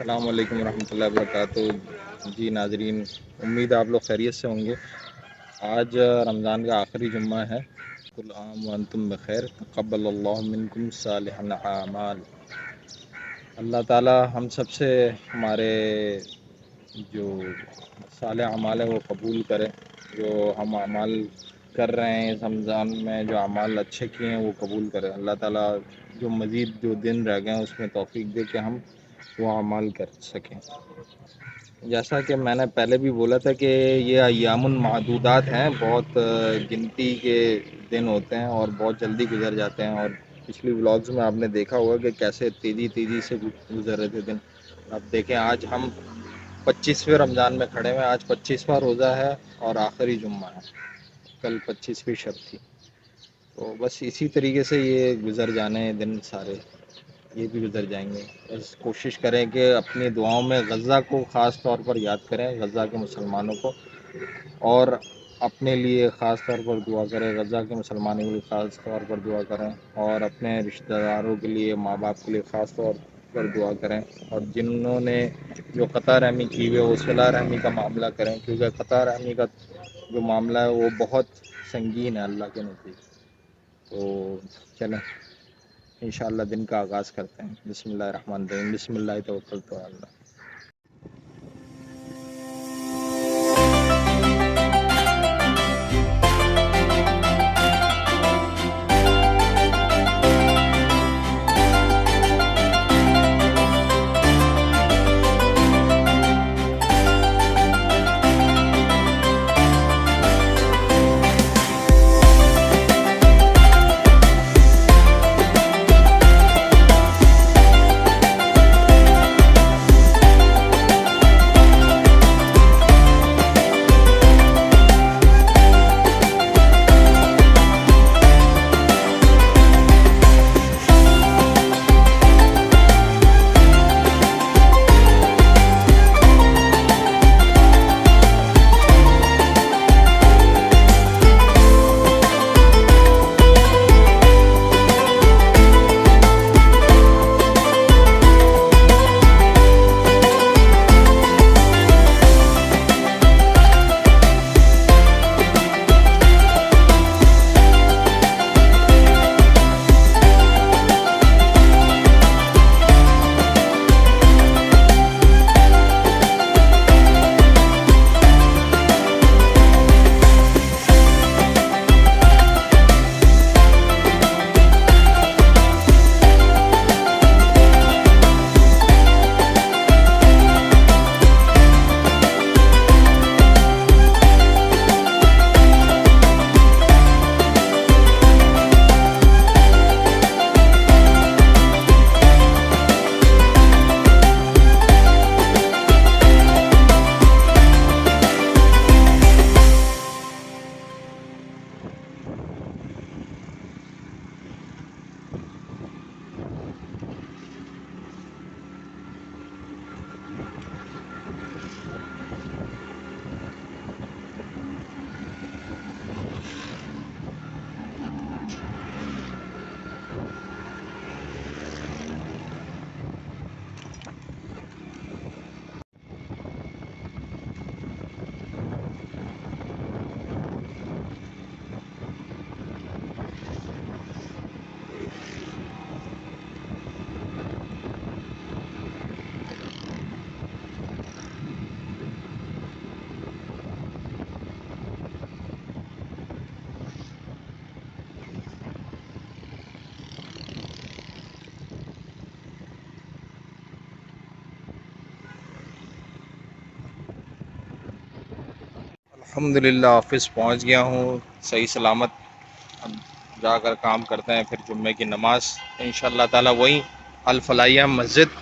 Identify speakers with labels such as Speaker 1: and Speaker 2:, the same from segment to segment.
Speaker 1: السلام علیکم ورحمۃ اللہ وبرکاتہ۔ جی ناظرین، امید آپ لوگ خیریت سے ہوں گے۔ آج رمضان کا آخری جمعہ ہے۔ کل عام وانتم بخیر، تقبل اللہ منکم صالح الاعمال۔ اللہ تعالی ہم سب سے ہمارے جو صالح اعمال ہے وہ قبول کرے۔ جو ہم اعمال کر رہے ہیں اس رمضان میں، جو اعمال اچھے کیے ہیں وہ قبول کرے۔ اللہ تعالیٰ جو مزید جو دن رہ گئے ہیں اس میں توفیق دے کہ ہم وہ اعمال کر سکیں۔ جیسا کہ میں نے پہلے بھی بولا تھا کہ یہ ایام المعدودات ہیں، بہت گنتی کے دن ہوتے ہیں اور بہت جلدی گزر جاتے ہیں۔ اور پچھلی ولاگز میں آپ نے دیکھا ہوگا کہ کیسے تیزی سے گزر رہے تھے دن۔ اب دیکھیں آج ہم 25ویں رمضان میں کھڑے ہوئے، آج 25واں روزہ ہے اور آخری جمعہ ہے، کل 25ویں شب تھی۔ تو بس اسی طریقے سے یہ گزر جانے دن سارے، یہ بھی گزر جائیں گے۔ بس کوشش کریں کہ اپنی دعاؤں میں غزہ کو خاص طور پر یاد کریں، غزہ کے مسلمانوں کو، اور اپنے لیے خاص طور پر دعا کریں، غزہ کے مسلمانوں کے لیے خاص طور پر دعا کریں، اور اپنے رشتہ داروں کے لیے، ماں باپ کے لیے خاص طور پر دعا کریں، اور جنہوں نے جو قطع رحمی کی ہوئی ہے وہ صلہ رحمی کا معاملہ کریں، کیونکہ قطع رحمی کا جو معاملہ ہے وہ بہت سنگین ہے اللہ کے نزدیک۔ تو چلیں انشاءاللہ دن کا آغاز کرتے ہیں۔ بسم اللہ الرحمن الرحیم، بسم اللہ توکلت علی اللہ۔ الحمدللہ آفس پہنچ گیا ہوں صحیح سلامت۔ اب جا کر کام کرتے ہیں، پھر جمعے کی نماز انشاءاللہ تعالی وہیں الفلاحیہ مسجد،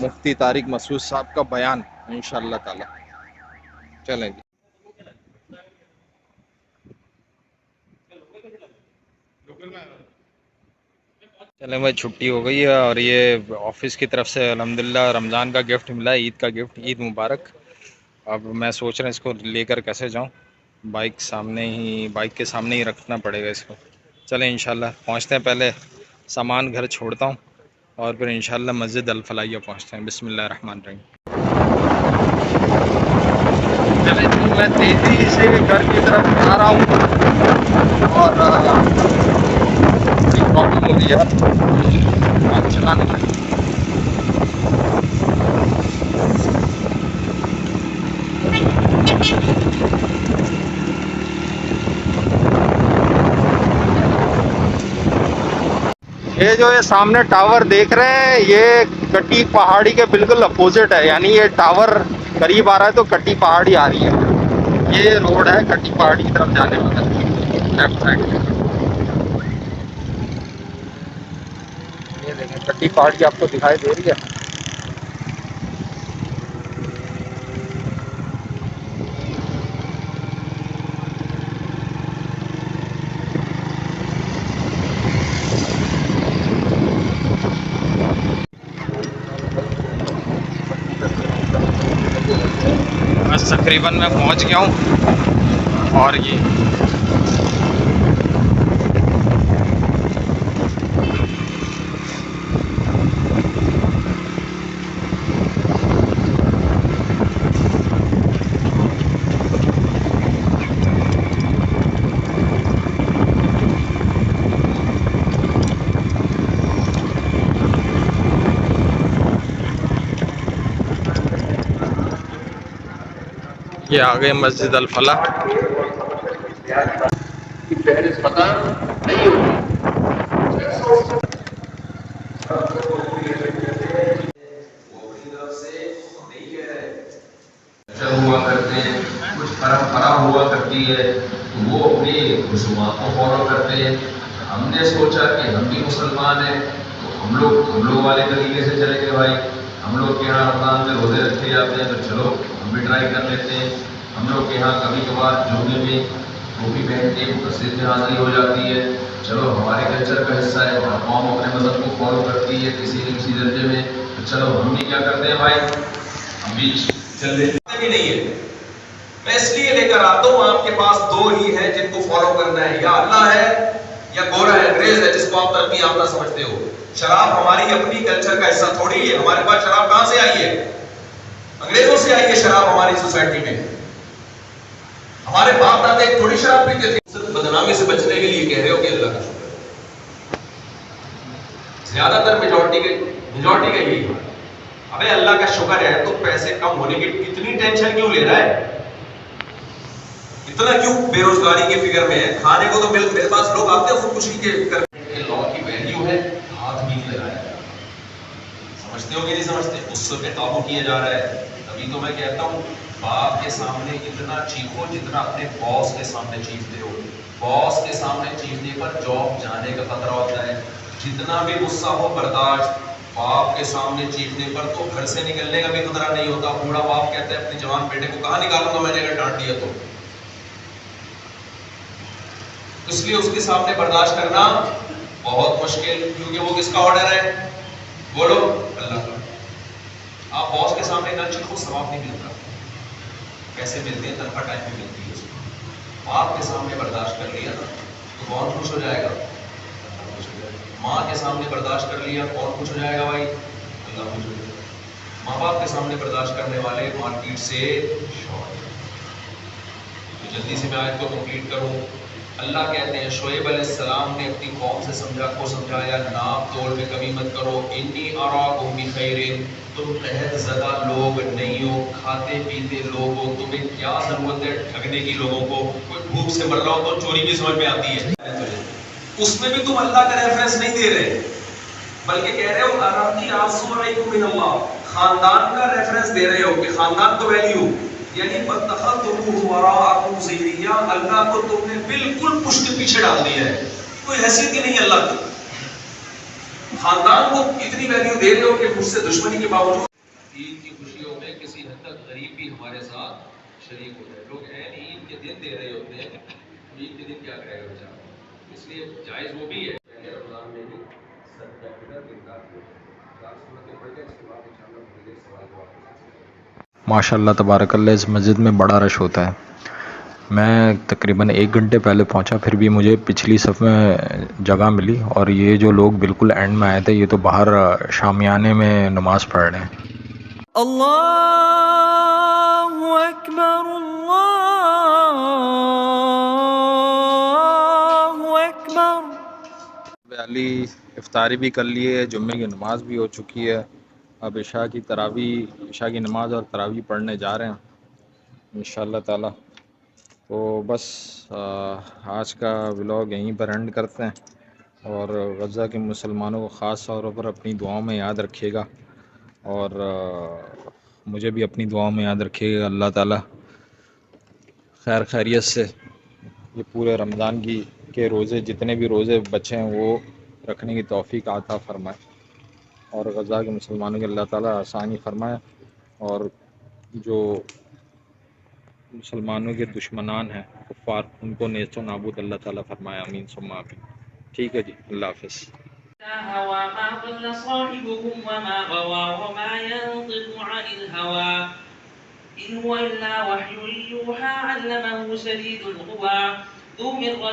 Speaker 1: مفتی طارق مسعود صاحب کا بیان انشاءاللہ تعالی۔ چلیں جی، چلیں بھائی، چھٹی ہو گئی ہے اور یہ آفس کی طرف سے الحمدللہ رمضان کا گفٹ ملا ہے، عید کا گفٹ، عید مبارک۔ اب میں سوچ رہا ہوں اس کو لے کر کیسے جاؤں، بائک کے سامنے ہی رکھنا پڑے گا اس کو۔ چلیں انشاءاللہ پہنچتے ہیں، پہلے سامان گھر چھوڑتا ہوں اور پھر انشاءاللہ مسجد الفلاحیہ پہنچتے ہیں. بسم اللہ الرحمن الرحیم. میں تیزی سے گھر کی طرف جا رہا ہوں اور پرابلم ہو گئی ہے چلانے میں. یہ سامنے ٹاور دیکھ رہے ہیں یہ کٹی پہاڑی کے بالکل اپوزٹ ہے. یعنی یہ ٹاور قریب آ رہا ہے تو کٹی پہاڑی آ رہی ہے. یہ روڈ ہے کٹی پہاڑی کی طرف جانے والا لیفٹ سائڈ میں. یہ دیکھیں کٹی پہاڑی آپ کو دکھائی دے رہی ہے. بس تقریباً میں پہنچ گیا ہوں. اور یہ آ گئے مسجد الفلاح.
Speaker 2: پتا نہیں ہوتی ہوا کرتے ہیں کچھ پرمپرا ہوا کرتی ہے تو وہ اپنی رسومات کو فالو کرتے ہیں. ہم نے سوچا کہ ہم بھی مسلمان ہیں تو ہم لوگ والے طریقے سے چلیں گے بھائی. ہم لوگ کے یہاں رمضان میں روزے رکھے جاتے ہیں تو چلو ہم بھی ٹرائی کر لیتے ہیں. ہم لوگ کے یہاں کبھی کبھار جمعے میں ٹوپی پہن کے مسجد میں حاضری ہو جاتی ہے. چلو ہمارے کلچر کا حصہ ہے. قوم اپنے مذہب کو فالو کرتی ہے کسی نہ کسی درجے میں. تو چلو ہم بھی کیا کرتے ہیں بھائی ہم بھی چل رہے بھی نہیں ہے. میں اس لیے لے کر آتا ہوں آپ کے پاس دو ہی ہیں جن کو فالو کرنا ہے. یا اللہ ہے یا گورا ہے انگریز ہے جس کو آپ ترقی یافتہ سمجھتے ہو. شراب ہماری اپنی کلچر کا حصہ تھوڑی ہے. ہمارے پاس شراب کہاں سے آئی ہے؟ انگریزوں سے آئی ہے شراب ہماری سوسائٹی میں. ہمارے باپ دادا ایک تھوڑی شراب پیتے تھے. صرف بدنامی سے بچنے کے لیے کہہ رہے ہو کہ اللہ کا شکر. زیادہ تر میجورٹی کا یہی ہے. ابے اللہ کا شکر ہے تو پیسے کم ہونے کی اتنی ٹینشن کیوں لے رہا ہے؟ اتنا کیوں بے روزگاری کے فکر میں ہے؟ کھانے کو تو میرے پاس لوگ آتے ہیں خودکشی کے کرنے. لا کی ویلیو ہے ہاتھ بھی نہیں لگایا. سمجھتے ہو کہ نہیں سمجھتے؟ اس پہ قابو کیا جا رہا ہے. تبھی تو میں کہتا ہوں باپ کے سامنے اتنا چیخو جتنا اپنے باس کے سامنے چیختے ہو. باس کے سامنے چیخنے پر جاب جانے کا خطرہ ہوتا ہے. جتنا بھی غصہ ہو برداشت. باپ کے سامنے چیخنے پر تو گھر سے نکلنے کا بھی خطرہ نہیں ہوتا. بوڑھا باپ کہتا ہے اپنے جوان بیٹے کو کہاں نکالوں گا میں نے اگر ڈانٹ دیا تو. اس لیے اس کے سامنے برداشت کرنا بہت مشکل. کیونکہ وہ کس کا آرڈر ہے؟ بولو اللہ کا. آپ باس کے سامنے نہ چیخو ثواب نہیں ملتا. پیسے ملتے ہیں تنخواہ ٹائم بھی ملتی ہے اس کو. باپ کے سامنے برداشت کر لیا نا تو کون خوش ہو جائے گا؟ اللہ خوش ہو جائے گا. ماں کے سامنے برداشت کر لیا کون خوش ہو جائے گا بھائی؟ اللہ خوش ہو جائے گا. ماں باپ کے سامنے برداشت کرنے والے مارکیٹ سے شارٹ. تو جلدی سے میں آیت کو کمپلیٹ کروں. اللہ کہتے ہیں شعیب علیہ السلام نے اپنی قوم سے سمجھایا ناپ توڑ میں کمی مت کرو. انی اراکم بخیر. تم قحط زدہ لوگ نہیں ہو, کھاتے پیتے لوگ ہو. تمہیں کیا ضرورت ہے ٹھگنے کی لوگوں کو؟ کوئی بھوک سے مر رہا ہو تو چوری بھی سمجھ میں آتی ہے. اس میں بھی تم اللہ کا ریفرنس نہیں دے رہے بلکہ کہہ رہے ہو ارادی آسو علیکم من اللہ. خاندان کا ریفرنس دے رہے ہو کہ خاندان کو ویلیو. یعنی بتخذتموہ وراءکم ظہریہ. اللہ کو تم نے بالکل پشت پیچھے ڈال دیا ہے. کوئی حیثیت ہی نہیں اللہ کی. خاندان کو اتنی ویلیو دے رہے ہو کہ مجھ سے دشمنی کے باوجود عید کی خوشیوں میں کسی حد تک غریب بھی ہمارے ساتھ شریک ہو جائے. لوگ عید کے دن دے رہے ہوتے ہیں. عید کے دن کیا کرے گا بیچارہ؟ اس لیے جائز وہ بھی ہے. پہلے رمضان میں بھی صدقہ فطر کی اطاعت ہے.
Speaker 1: ماشاء اللہ تبارک اللہ. اس مسجد میں بڑا رش ہوتا ہے. میں تقریباً 1 گھنٹے پہلے پہنچا، پھر بھی مجھے پچھلی صف میں جگہ ملی، اور یہ جو لوگ بالکل اینڈ میں آئے تھے یہ تو باہر شامیانے میں نماز پڑھ رہے ہیں۔
Speaker 3: اللہ اکبر، اللہ اکبر۔
Speaker 1: علی افطاری بھی کر لیے، جمعے کی نماز بھی ہو چکی ہے، اب عشاء کی نماز اور تراویح پڑھنے جا رہے ہیں انشاءاللہ تعالی۔ تو بس آج کا ولاگ یہیں پر اینڈ کرتے ہیں، اور غزہ کے مسلمانوں کو خاص طور پر اپنی دعاؤں میں یاد رکھیے گا، اور مجھے بھی اپنی دعاؤں میں یاد رکھیے گا۔ اللہ تعالی خیر خیریت سے یہ پورے رمضان کے روزے، جتنے بھی روزے بچے ہیں وہ رکھنے کی توفیق عطا فرمائے، اور غزہ کے مسلمانوں کے اللہ تعالی آسانی فرمائے، اور جو مسلمانوں کے دشمنان ہیں کفار، ان کو نیست و نابود اللہ تعالیٰ فرمائے، آمین ثم آمین۔ ٹھیک ہے جی، اللہ حافظ۔
Speaker 3: هوى ما ضل صاحبكم وما غوى وما ينطق عن الهوى إن هو إلا وحي يوحى علمه شديد القوى ذو مرة